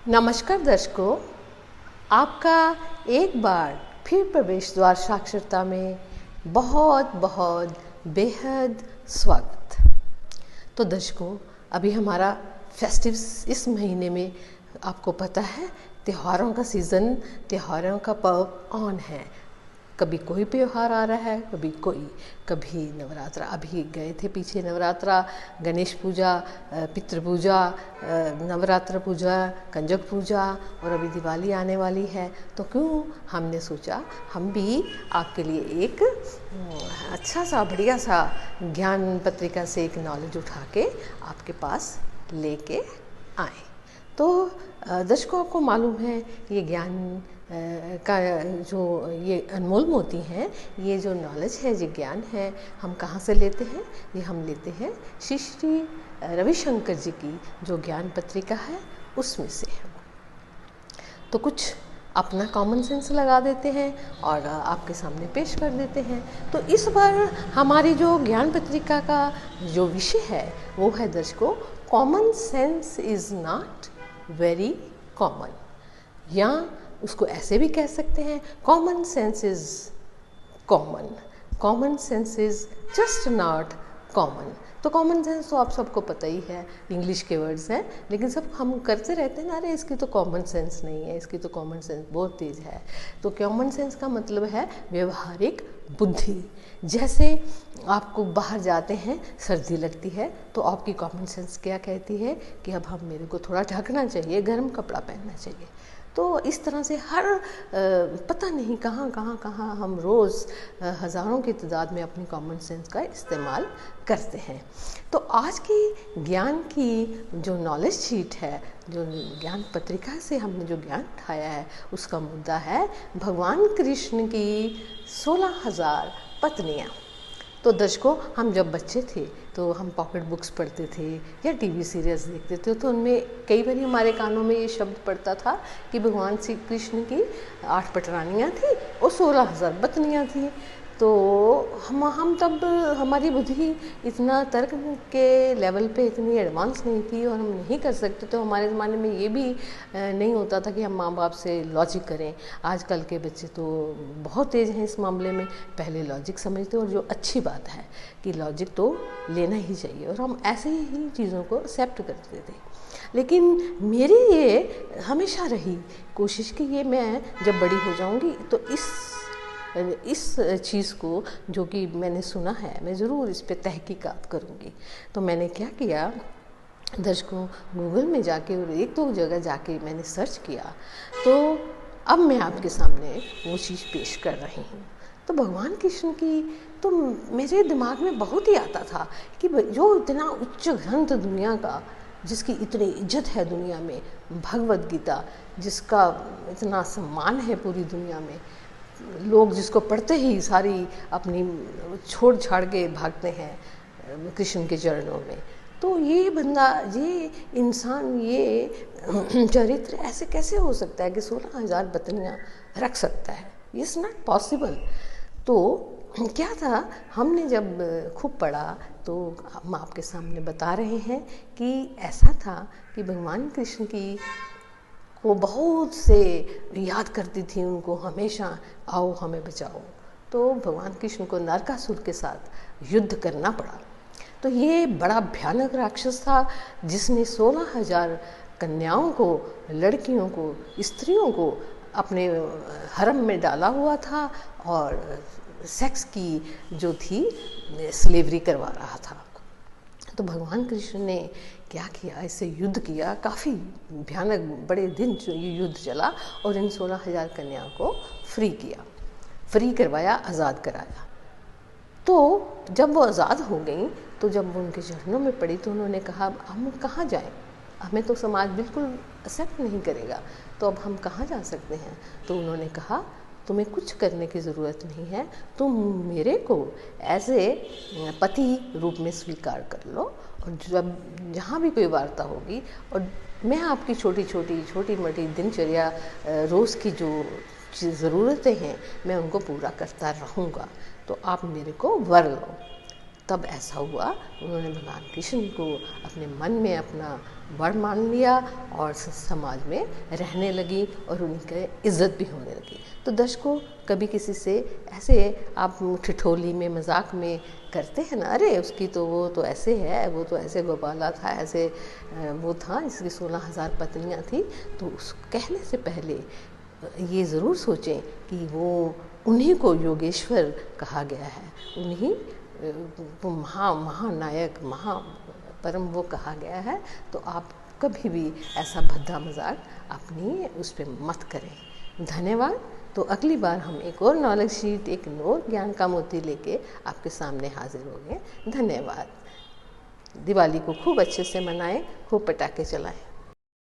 नमस्कार दर्शकों, आपका एक बार फिर प्रवेश द्वार साक्षरता में बहुत बहुत बेहद स्वागत। तो दर्शकों, अभी हमारा फेस्टिव इस महीने में आपको पता है त्योहारों का सीज़न, त्योहारों का पर्व ऑन है। कभी कोई त्योहार आ रहा है, कभी नवरात्रा। अभी गए थे पीछे नवरात्रा, गणेश पूजा, पितृ पूजा, नवरात्र पूजा, कंजक पूजा और अभी दिवाली आने वाली है। तो क्यों हमने सोचा हम भी आपके लिए एक अच्छा सा बढ़िया सा ज्ञान पत्रिका से एक नॉलेज उठा के आपके पास लेके आए। तो दर्शकों, आपको मालूम है ये ज्ञान का जो ये अनमोल मोती हैं, ये जो नॉलेज है, ये ज्ञान है, हम कहाँ से लेते हैं? ये हम लेते हैं श्री श्री रविशंकर जी की जो ज्ञान पत्रिका है उसमें से। तो कुछ अपना कॉमन सेंस लगा देते हैं और आपके सामने पेश कर देते हैं। तो इस बार हमारी जो ज्ञान पत्रिका का जो विषय है वो है दर्शकों, common sense is not very common, या उसको ऐसे भी कह सकते हैं common sense is common, common sense is just not common. तो कॉमन सेंस तो आप सबको पता ही है, इंग्लिश के वर्ड्स हैं, लेकिन सब हम करते रहते हैं ना, अरे इसकी तो कॉमन सेंस नहीं है, इसकी तो कॉमन सेंस बहुत तेज है। तो कॉमन सेंस का मतलब है व्यवहारिक बुद्धि। जैसे आपको बाहर जाते हैं, सर्दी लगती है, तो आपकी कॉमन सेंस क्या कहती है कि अब हम मेरे को थोड़ा ढकना चाहिए, गर्म कपड़ा पहनना चाहिए। तो इस तरह से हर पता नहीं कहाँ हम रोज़ हज़ारों की तादाद में अपनी कॉमन सेंस का इस्तेमाल करते हैं। तो आज की ज्ञान की जो नॉलेज शीट है, जो ज्ञान पत्रिका से हमने जो ज्ञान उठाया है, उसका मुद्दा है भगवान कृष्ण की 16,000 पत्नियाँ। तो दर्शकों, हम जब बच्चे थे तो हम पॉकेट बुक्स पढ़ते थे या टीवी सीरियल्स देखते थे, तो उनमें कई बार हमारे कानों में ये शब्द पड़ता था कि भगवान श्री कृष्ण की 8 पटरानियाँ थी और 16,000 पत्नियाँ थी। तो हम तब हमारी बुद्धि इतना तर्क के लेवल पे इतनी एडवांस नहीं थी और हम नहीं कर सकते। तो हमारे ज़माने में ये भी नहीं होता था कि हम माँ बाप से लॉजिक करें। आजकल के बच्चे तो बहुत तेज़ हैं इस मामले में, पहले लॉजिक समझते, और जो अच्छी बात है कि लॉजिक तो लेना ही चाहिए, और हम ऐसे ही चीज़ों को एक्सेप्ट करते थे। लेकिन मेरी ये हमेशा रही कोशिश कि ये मैं जब बड़ी हो जाऊँगी तो इस चीज़ को जो कि मैंने सुना है, मैं ज़रूर इस पे तहकीकात करूँगी। तो मैंने क्या किया, दर्शकों, गूगल में जाके और एक दो जगह जाके मैंने सर्च किया, तो अब मैं आपके सामने वो चीज़ पेश कर रही हूँ। तो भगवान कृष्ण की तो मेरे दिमाग में बहुत ही आता था कि जो इतना उच्च ग्रंथ दुनिया का, जिसकी इतनी इज्जत है दुनिया में, भगवद गीता, जिसका इतना सम्मान है पूरी दुनिया में, लोग जिसको पढ़ते ही सारी अपनी छोड़ छाड़ के भागते हैं कृष्ण के चरणों में। तो ये बंदा, ये इंसान, ये चरित्र ऐसे कैसे हो सकता है कि 16,000 पत्नियाँ रख सकता है? It's not possible. तो क्या था, हमने जब खूब पढ़ा तो हम आपके सामने बता रहे हैं कि ऐसा था कि भगवान कृष्ण की वो बहुत से याद करती थी उनको हमेशा, आओ हमें बचाओ। तो भगवान कृष्ण को नरकासुर के साथ युद्ध करना पड़ा। तो ये बड़ा भयानक राक्षस था जिसने 16,000 कन्याओं को, लड़कियों को, स्त्रियों को अपने हरम में डाला हुआ था और सेक्स की जो थी स्लेवरी करवा रहा था। तो भगवान कृष्ण ने क्या किया, इससे युद्ध किया, काफ़ी भयानक बड़े दिन जो ये युद्ध चला, और इन 16,000 कन्याओं को फ्री किया, फ्री करवाया, आज़ाद कराया। तो जब वो आज़ाद हो गई, तो जब वो उनके चरणों में पड़ी तो उन्होंने कहा, हम कहाँ जाएं? हमें तो समाज बिल्कुल एक्सेप्ट नहीं करेगा, तो अब हम कहाँ जा सकते हैं? तो उन्होंने कहा, तुम्हें कुछ करने की ज़रूरत नहीं है, तुम मेरे को एज ए पति रूप में स्वीकार कर लो, और जब जहाँ भी कोई वार्ता होगी और मैं आपकी छोटी मोटी दिनचर्या, रोज़ की जो ज़रूरतें हैं, मैं उनको पूरा करता रहूँगा, तो आप मेरे को वर लो। तब ऐसा हुआ, उन्होंने भगवान कृष्ण को अपने मन में अपना बड़ मान लिया और समाज में रहने लगी और उनकी इज्जत भी होने लगी। तो दर्शकों, कभी किसी से ऐसे आप ठिठोली में मजाक में करते हैं ना, अरे उसकी तो वो तो ऐसे है, वो तो ऐसे गोपाला था, ऐसे वो था, इसकी 16,000 पत्नियां थी, तो उस कहने से पहले ये ज़रूर सोचें कि वो उन्हीं को योगेश्वर कहा गया है, उन्हीं वो महानायक परम वो कहा गया है। तो आप कभी भी ऐसा भद्दा मजाक अपनी उस पर मत करें। धन्यवाद। तो अगली बार हम एक और नॉलेज शीट, एक और ज्ञान का मोती लेके आपके सामने हाजिर होंगे। धन्यवाद। दिवाली को खूब अच्छे से मनाएं, खूब पटाखे चलाएं।